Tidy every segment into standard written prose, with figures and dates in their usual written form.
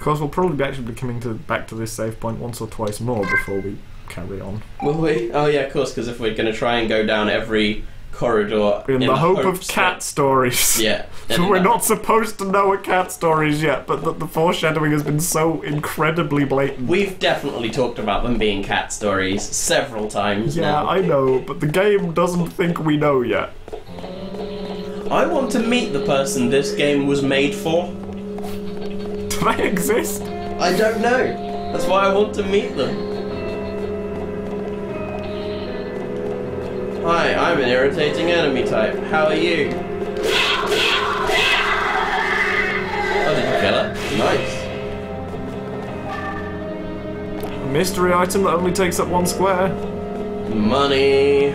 course, we'll probably be actually coming back to this save point once or twice more before we carry on. Will we? Oh yeah, of course, because if we're going to try and go down every corridor in the hope of cat stories. Yeah. We're not supposed to know what cat stories yet, but the foreshadowing has been so incredibly blatant. We've definitely talked about them being cat stories several times now. Yeah, I know, but the game doesn't think we know yet. I want to meet the person this game was made for. Do they exist? I don't know. That's why I want to meet them. Hi, I'm an irritating enemy type. How are you? Oh, did you kill her? Nice. A mystery item that only takes up 1 square. Money.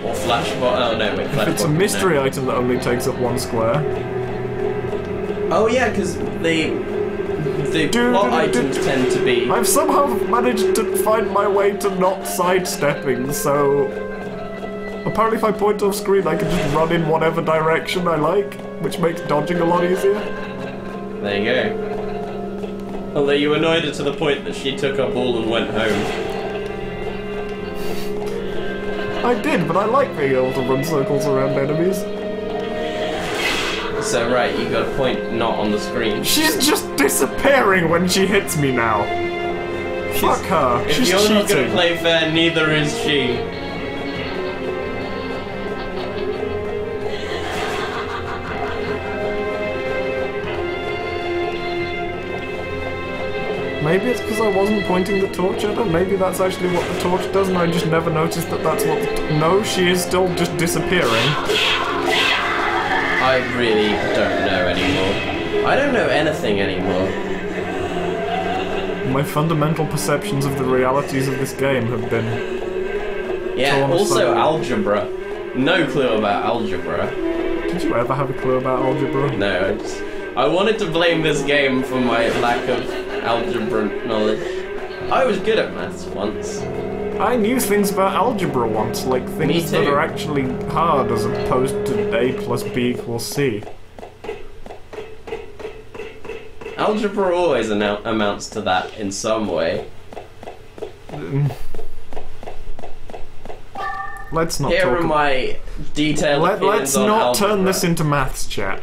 Or flashbot. Oh no, wait, flashbot. It's a mystery item that only takes up 1 square. Oh yeah, because the plot items tend to be... I've somehow managed to find my way to not sidestepping, so... Apparently if I point off screen I can just run in whatever direction I like, which makes dodging a lot easier. There you go. Although you annoyed her to the point that she took her ball and went home. I did, but I like being able to run circles around enemies. So right, you got a point not on the screen. She's just disappearing when she hits me now. Fuck her. She's cheating. If you're not gonna play fair, neither is she. Maybe it's because I wasn't pointing the torch at her. Maybe that's actually what the torch does and I just never noticed that that's what the no, she is still just disappearing. I really don't know anymore. I don't know anything anymore. My fundamental perceptions of the realities of this game have been... Yeah, also algebra. No clue about algebra. Did you ever have a clue about algebra? No, I wanted to blame this game for my lack of algebra knowledge. I was good at maths once. I knew things about algebra once, like things that are actually hard as opposed to A plus B equals C. Algebra always amounts to that in some way. Let's not Here talk are my detailed opinions Let's on not algebra. turn this into maths chat.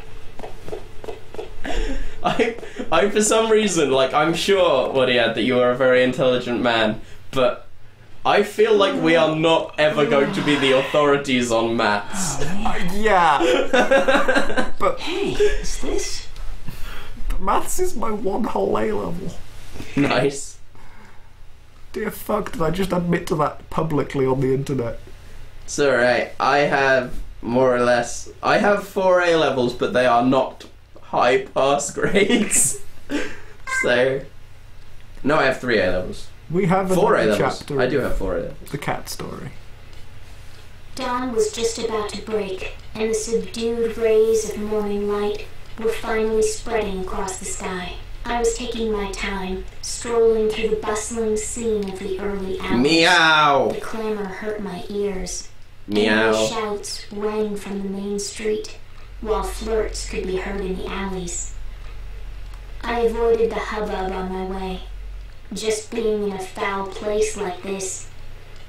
I for some reason, like, I'm sure, Wadiad, that you are a very intelligent man, but I feel like we are not ever going to be the authorities on maths. Yeah. But hey, is this? Maths is my one whole A level. Nice. Dear fuck, did I just admit to that publicly on the internet? It's alright. I have more or less... I have 4 A levels, but they are not high pass grades. So... No, I have 3 A levels. We have 4 A another levels. chapter. I do have 4 A levels. The cat story. Dawn was just about to break, and the subdued rays of morning light were finally spreading across the sky. I was taking my time, strolling through the bustling scene of the early hours. Meow! The clamor hurt my ears. Meow. Angry shouts rang from the main street, while flirts could be heard in the alleys. I avoided the hubbub on my way. Just being in a foul place like this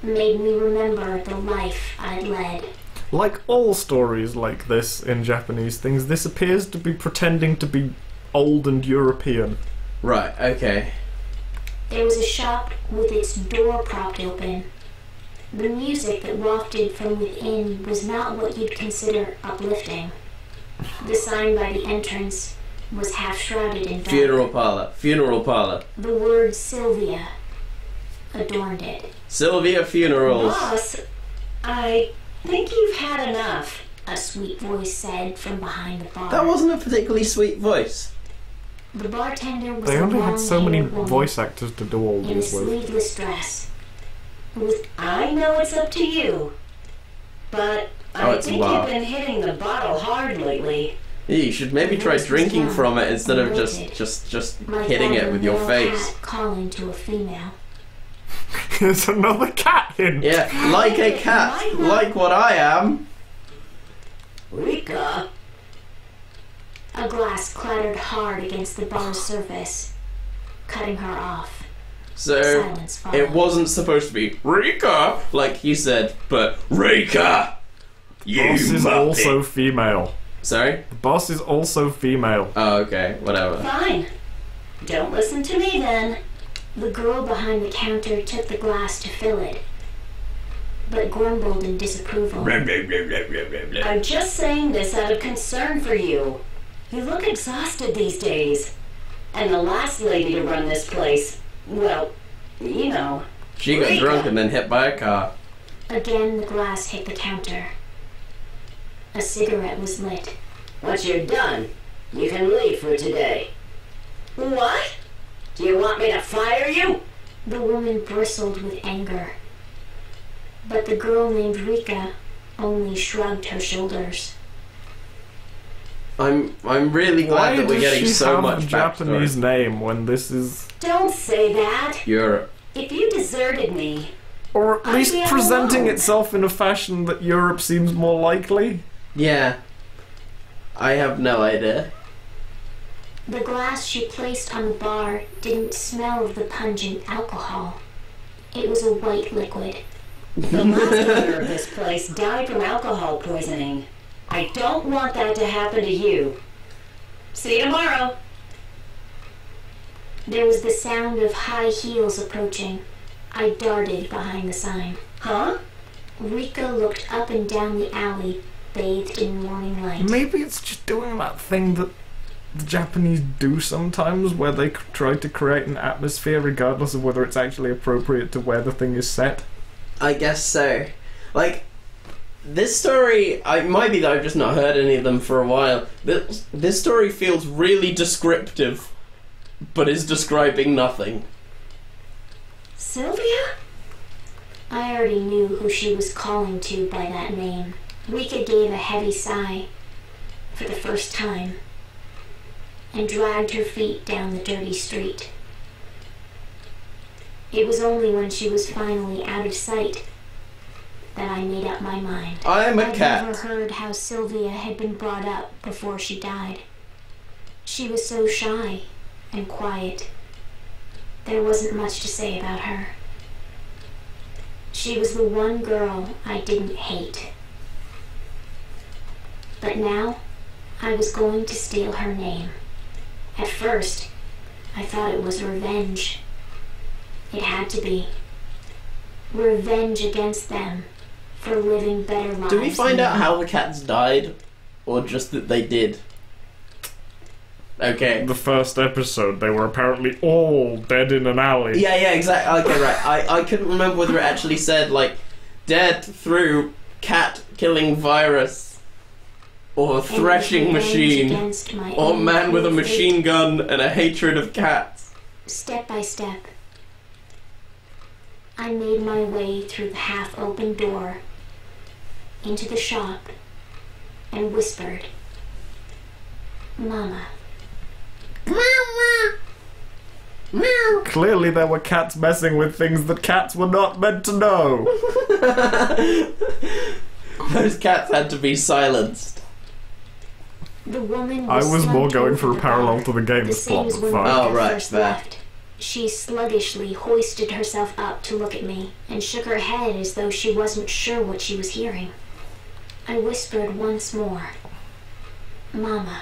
made me remember the life I'd led. Like all stories like this in Japanese things, this appears to be pretending to be old and European. Right, okay. There was a shop with its door propped open. The music that wafted from within was not what you'd consider uplifting. The sign by the entrance was half shrouded in dark. Funeral parlor. Funeral parlor. The word Sylvia adorned it. Sylvia Funerals. Boss, I think you've had enough. A sweet voice said from behind the bar. That wasn't a particularly sweet voice. The bartender was They a only had so many long-haired woman voice actors to do all in a these with. sleeveless dress. With I know it's up to you, but I think you've been hitting the bottle hard lately. Yeah, you should maybe try drinking from it instead of just hitting it with your face. Cat calling to a female. There's another cat hint. Yeah, like a cat, like what I am. Rika. A glass clattered hard against the bar's surface. cutting her off. So, Silence followed. it wasn't supposed to be Rika, like he said, but Rika! You Boss is muppet. also female. Sorry? The boss is also female. Oh, okay, whatever. Fine. Don't listen to me then. The girl behind the counter took the glass to fill it, but grumbled in disapproval. I'm just saying this out of concern for you. You look exhausted these days. And the last lady to run this place, well, you know. She got Rika. drunk and then hit by a car. Again, the glass hit the counter. A cigarette was lit. Once you're done, you can leave for today. What? Do you want me to fire you? The woman bristled with anger, but the girl named Rika only shrugged her shoulders. I'm really glad that we're getting so much a Japanese backstory. name when this is... Don't say that. Europe. If you deserted me, Or at I'd least be presenting alone. itself in a fashion that Europe seems more likely. Yeah. I have no idea. The glass she placed on the bar didn't smell of the pungent alcohol. It was a white liquid. the last owner of this place died from alcohol poisoning. I don't want that to happen to you. See you tomorrow. There was the sound of high heels approaching. I darted behind the sign. Huh? Rika looked up and down the alley, bathed in morning light. Maybe it's just doing that thing that the Japanese do sometimes, where they try to create an atmosphere regardless of whether it's actually appropriate to where the thing is set. I guess so. Like, this story, it might be that I've just not heard any of them for a while. This story feels really descriptive, but is describing nothing. Sylvia? I already knew who she was calling to by that name. Rika gave a heavy sigh, for the first time, and dragged her feet down the dirty street. It was only when she was finally out of sight that I made up my mind. I'm a I'd cat. never heard how Sylvia had been brought up before she died. She was so shy and quiet. There wasn't much to say about her. She was the one girl I didn't hate. But now, I was going to steal her name. At first, I thought it was revenge. It had to be. Revenge against them for living better lives. Do we find than out me. how the cats died? Or just that they did? Okay. The first episode, they were apparently all dead in an alley. Yeah, exactly. Okay, right. I couldn't remember whether it actually said, like, dead through cat-killing virus, or And threshing revenge machine, against my or own man with a fate. machine gun and a hatred of cats. Step by step, I made my way through the half-open door into the shop and whispered, "Mama." Clearly there were cats messing with things that cats were not meant to know. Those cats had to be silenced. The woman I was more slumped going for over a the parallel bar, to the game's the same plot, as but when fine. Oh, Rika right, first fair. left. She sluggishly hoisted herself up to look at me and shook her head as though she wasn't sure what she was hearing. I whispered once more, "Mama."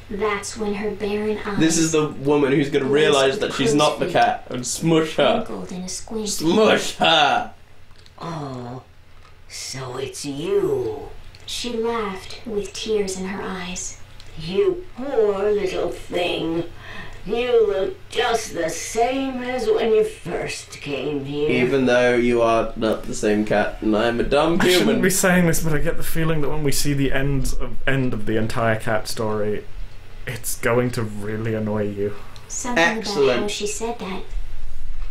That's when her barren eyes This is the woman who's going to realise that she's not the cat and smush her. twinkled in a squint. Smush her! Oh, so it's you. She laughed with tears in her eyes. You poor little thing. You look just the same as when you first came here. Even though you are not the same cat and I'm a dumb I shouldn't human. be saying this, but I get the feeling that when we see the end of the entire cat story, it's going to really annoy you. Something about Excellent. how she said that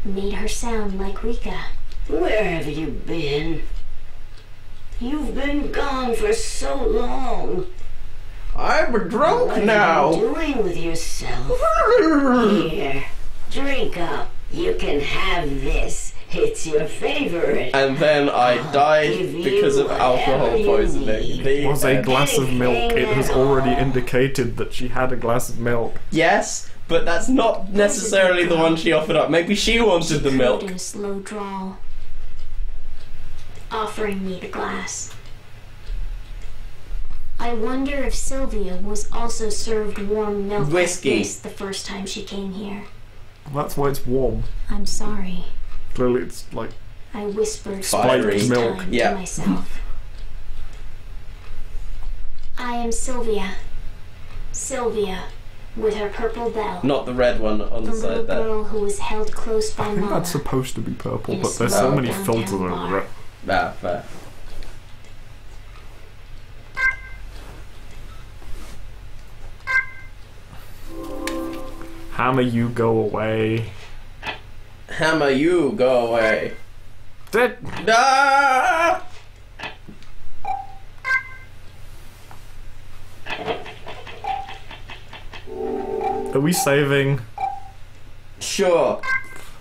made her sound like Rika. Where have you been? You've been gone for so long. I'm What drunk are now. you doing with yourself? Here, drink up. You can have this. It's your favorite. And then I died give you because of alcohol whatever you poisoning. need. The- It was a glass of milk. It has already indicated that she had a glass of milk. Yes, but that's not necessarily the one she offered up. Maybe she wanted the milk. In a slow drawl, offering me the glass. I wonder if Sylvia was also served warm milk Whiskey. like this the first time she came here. That's why it's warm. I'm sorry, Clearly it's like... I whispered Fiery this milk. time Yeah. to myself. I am Sylvia. Sylvia, with her purple bell. Not the red one on The the little side there. girl who was held close by I think Mama. that's supposed to be purple, In a but there's small so many downtown filters over bar. it. Ah, fair. Hammer, you go away. Hammer, you go away. Dead. Ah! Are we saving? Sure.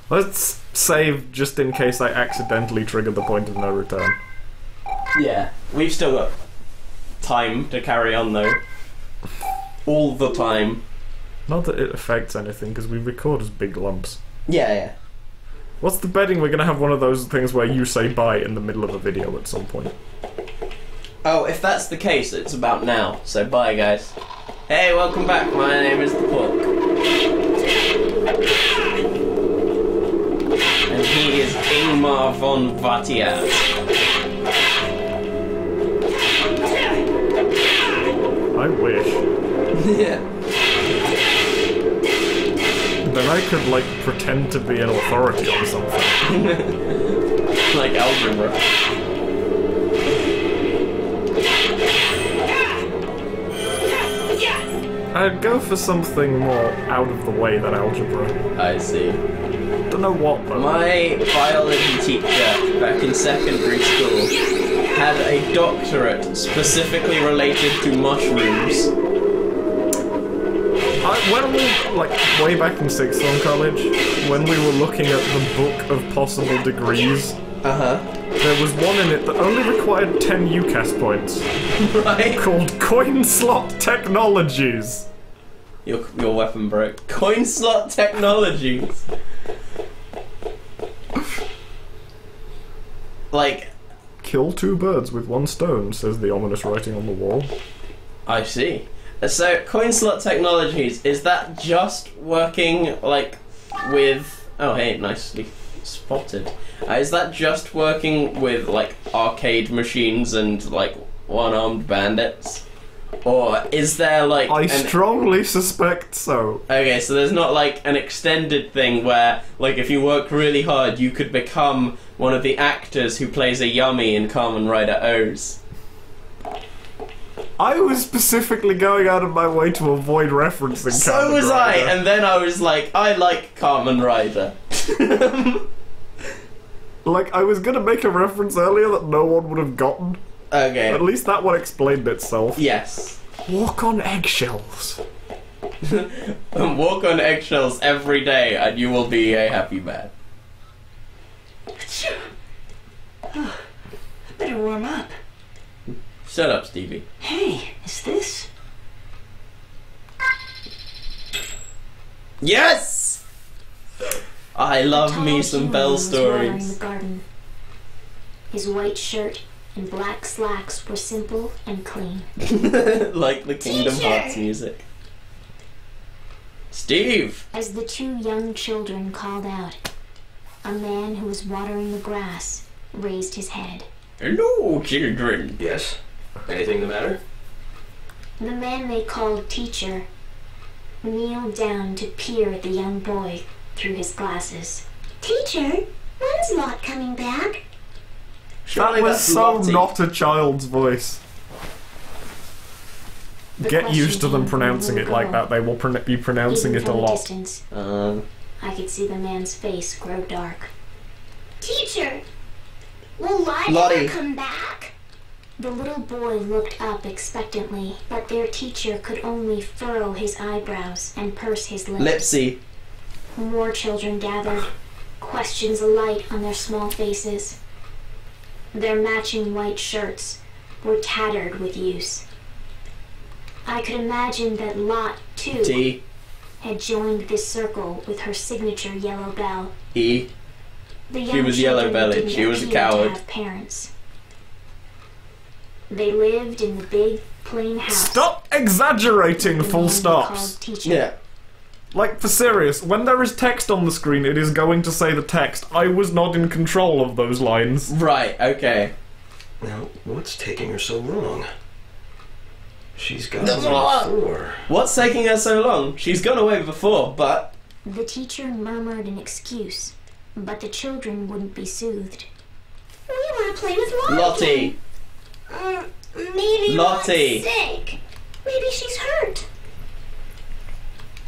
Let's save just in case I accidentally triggered the point of no return. Yeah. We've still got time to carry on though. All the time. Not that it affects anything, because we record as big lumps. Yeah, yeah. What's the betting we're gonna have one of those things where you say bye in the middle of a video at some point? Oh, if that's the case, it's about now. So bye, guys. Hey, welcome back. My name is the Pork. And he is Ingmar von Vatiat. I wish. Yeah. Then I could, like, pretend to be an authority on something. Like algebra. I'd go for something more out of the way than algebra. I see. Don't know what, though. My biology teacher back in secondary school had a doctorate specifically related to mushrooms. When we, like, way back in sixth form college, when we were looking at the book of possible degrees, there was one in it that only required 10 UCAS points, Right? called Coin Slot Technologies. Your weapon broke. Coin slot technologies. Like, Kill two birds with one stone, says the ominous writing on the wall. I see. So, coin slot technologies, is that just working, like, with... Oh, hey, nicely spotted. Is that just working with, like, arcade machines and, like, one-armed bandits? Or is there, like... I strongly suspect so. Okay, so there's not, like, an extended thing where, like, if you work really hard, you could become one of the actors who plays a yummy in Kamen Rider O's. I was specifically going out of my way to avoid referencing So Kamen was I, Rider. and then I was like, I like Kamen Rider. Like, I was gonna make a reference earlier that no one would have gotten. Okay. At least that one explained itself. Yes. Walk on eggshells. Walk on eggshells every day and you will be a happy man. I better warm up. Shut up, Stevie. Hey, is this? Yes! I love Tall me some human Bell was watering stories. the garden. His white shirt and black slacks were simple and clean. Like the Kingdom Teacher! Hearts music. Steve! As the two young children called out, a man who was watering the grass raised his head. Hello, children. Yes? Anything the matter? The man they called teacher kneeled down to peer at the young boy through his glasses. Teacher, when's Lot coming back? Surely That was that's so Lottie. not a child's voice. The Get question used to them came from pronouncing the it like girl. that. They will be pronouncing Even it a from lot. distance, Um, I could see the man's face grow dark. Teacher, will Lot Lottie. ever come back? The little boy looked up expectantly, but their teacher could only furrow his eyebrows and purse his lips. Lipsy. More children gathered, questions alight on their small faces. Their matching white shirts were tattered with use. I could imagine that Lot, too, T. had joined this circle with her signature yellow bell. E. The She young was yellow children bellied. didn't She was a appear to coward. have parents. They lived in the big plain house. Stop exaggerating the full man stops. called teacher. Yeah. Like, for serious, when there is text on the screen, it is going to say the text. I was not in control of those lines. Right, okay. Now, what's taking her so long? She's got No, away before. What's taking her so long? She's gone away before, but... The teacher murmured an excuse, but the children wouldn't be soothed. We want to play with Lottie. Lottie. Maybe Lottie. Lottie's sick. Maybe she's hurt.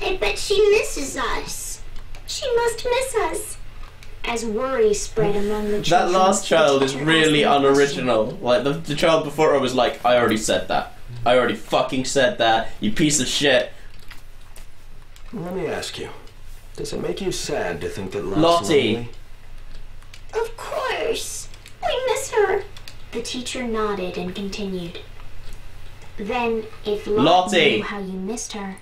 I bet she misses us. She must miss us. As worry spread among the That children, last the child is teacher really asked them a question. unoriginal. Like, the child before her was like, I already said that. I already fucking said that, you piece of shit. Let me ask you, does it make you sad to think that Lot's Lottie. lonely? Of course. We miss her. The teacher nodded and continued. Then, if Lot Lottie. knew how you missed her,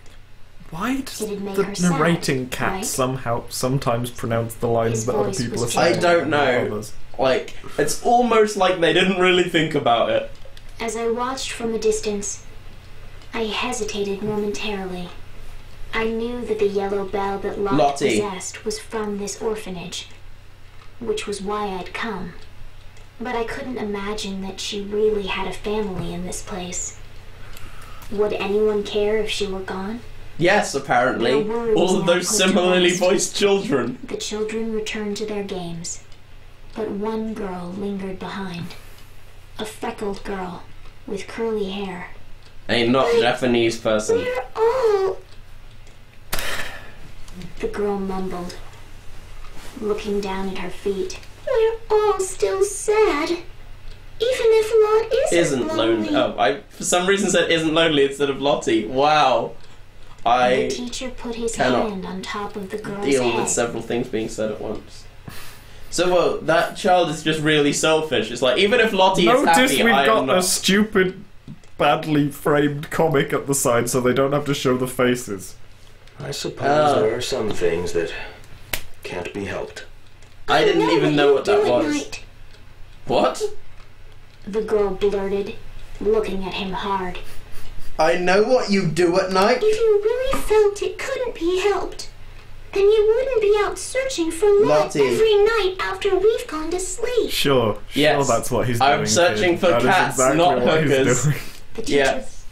Why does It'd make the her sad, narrating cat right? sometimes pronounce the lines His that other voice people are was saying? I don't not know. others? Like, it's almost like they didn't really think about it. as I watched from a distance, I hesitated momentarily. I knew that the yellow bell that Lot Lottie. possessed was from this orphanage, which was why I'd come. But I couldn't imagine that she really had a family in this place. Would anyone care if she were gone? Yes, apparently. No worries All of now those put to similarly rest. voiced children. The children returned to their games, but one girl lingered behind. A freckled girl with curly hair. A not Japanese person. We're all... The girl mumbled, looking down at her feet. We're all still sad. Even if Lot Isn't lonely. Oh, I for some reason said isn't lonely instead of Lottie. Wow. The I teacher put his cannot hand on top of the girl's deal head. with several things being said at once. So, well, that child is just really selfish. It's like, even if Lottie is Notice happy, we've I got am not. a stupid, badly framed comic at the side so they don't have to show the faces. I suppose Oh. there are some things that can't be helped. I didn't even know what that do at was. night. What? The girl blurted, looking at him hard. I know what you do at night. If you really felt it couldn't be helped, then you wouldn't be out searching for Lot Lottie. every night after we've gone to sleep. Sure, Yes. that's what he's doing. I'm searching kid. for That is cats, exactly not what he's hookers. doing. The teacher Yes.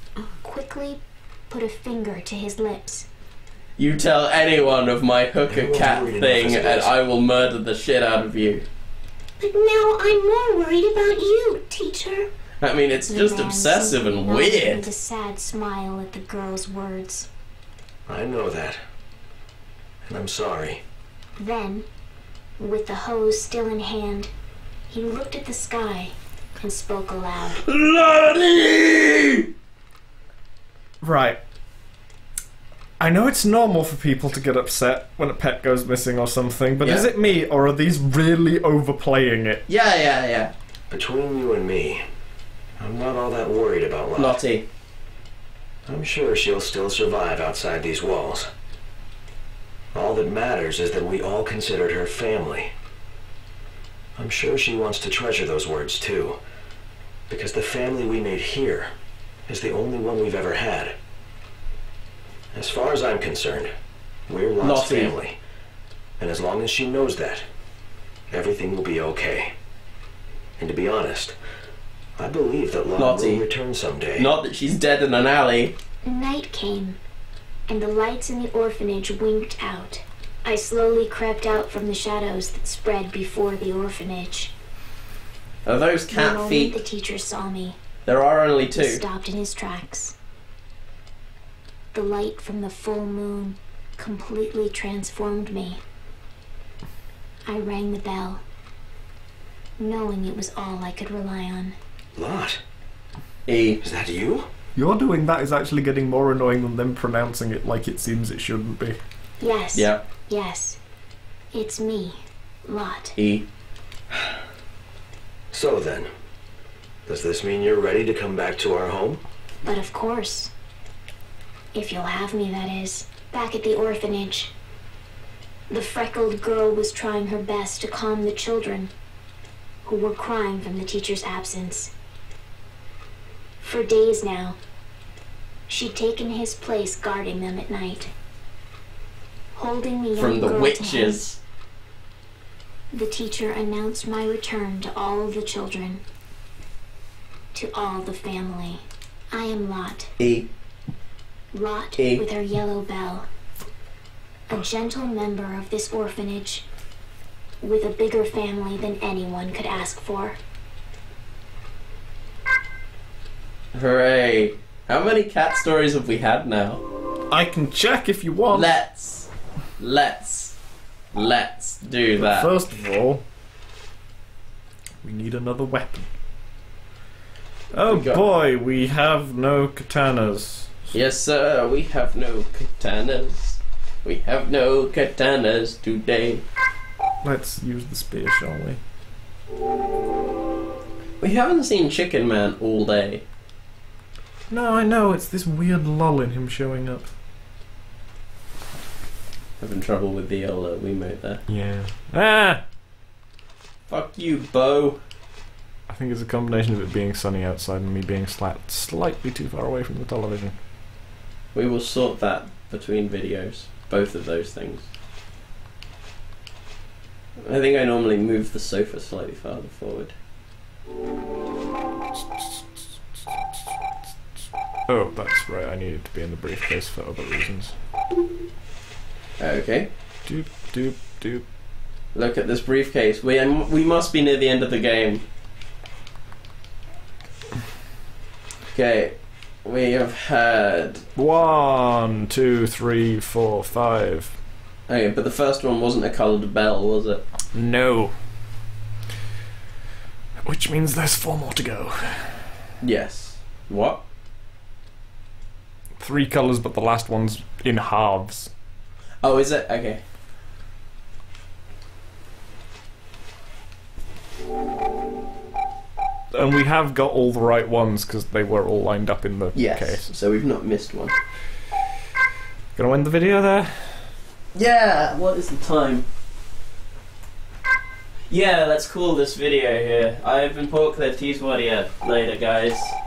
quickly put a finger to his lips. You tell anyone of my hooker Everyone's cat worried enough thing as it and is. I will murder the shit out of you. But now I'm more worried about you, teacher. I mean, it's The just man obsessive simply and nodded weird. with a sad smile at the girl's words. I know that. And I'm sorry. Then, with the hose still in hand, he looked at the sky and spoke aloud. Lottie! Right. I know it's normal for people to get upset when a pet goes missing or something, but Yeah. is it me, or are these really overplaying it? Yeah. Between you and me, I'm not all that worried about Lot. Lottie. I'm sure she'll still survive outside these walls. All that matters is that we all considered her family. I'm sure she wants to treasure those words too, because the family we made here is the only one we've ever had. As far as I'm concerned, we're Lot's Lottie. family, and as long as she knows that, everything will be okay. And to be honest, I believe that Lot Lottie. will return someday. Not that she's dead in an alley. Night came, and the lights in the orphanage winked out. I slowly crept out from the shadows that spread before the orphanage. Are those The cat moment feet? the teacher saw me, There are only he two. stopped in his tracks. The light from the full moon completely transformed me. I rang the bell, knowing it was all I could rely on. Lot, E. is that you? You're doing that is actually getting more annoying than them pronouncing it like it seems it shouldn't be. Yes. Yeah. Yes. It's me, Lot. E. So then, does this mean you're ready to come back to our home? But of course. If you'll have me, that is. Back at the orphanage, the freckled girl was trying her best to calm the children who were crying from the teacher's absence. For days now, she'd taken his place guarding them at night. Holding the young From the girl witches. to him, the teacher announced my return to all the children, to all the family. I am Lot. Lot with her yellow bell. A gentle member of this orphanage, with a bigger family than anyone could ask for. Hooray. How many cat stories have we had now? I can check if you want. Let's do that. First of all, we need another weapon. Oh boy, we have no katanas. Yes, sir, we have no katanas. We have no katanas today. Let's use the spear, shall we? We haven't seen Chicken Man all day. No, I know, it's this weird lull in him showing up. Having trouble with the Wiimote there. Yeah. Ah! Fuck you, Bo. I think it's a combination of it being sunny outside and me being slightly too far away from the television. We will sort that between videos. Both of those things. I think I normally move the sofa slightly farther forward. Oh, that's right, I needed to be in the briefcase for other reasons. Okay. Doop, doop, doop. Look at this briefcase. We must be near the end of the game. Okay. We have had 1, 2, 3, 4, 5. Okay, but the first one wasn't a coloured bell, was it? No. Which means there's 4 more to go. Yes. What? 3 colours, but the last one's in halves. Oh, is it? Okay. And we have got all the right ones because they were all lined up in the Yes. case. So we've not missed one. Gonna end the video there? Yeah, what is the time? Yeah, let's call this video here. I've been Pork Teaswadia. Later, guys.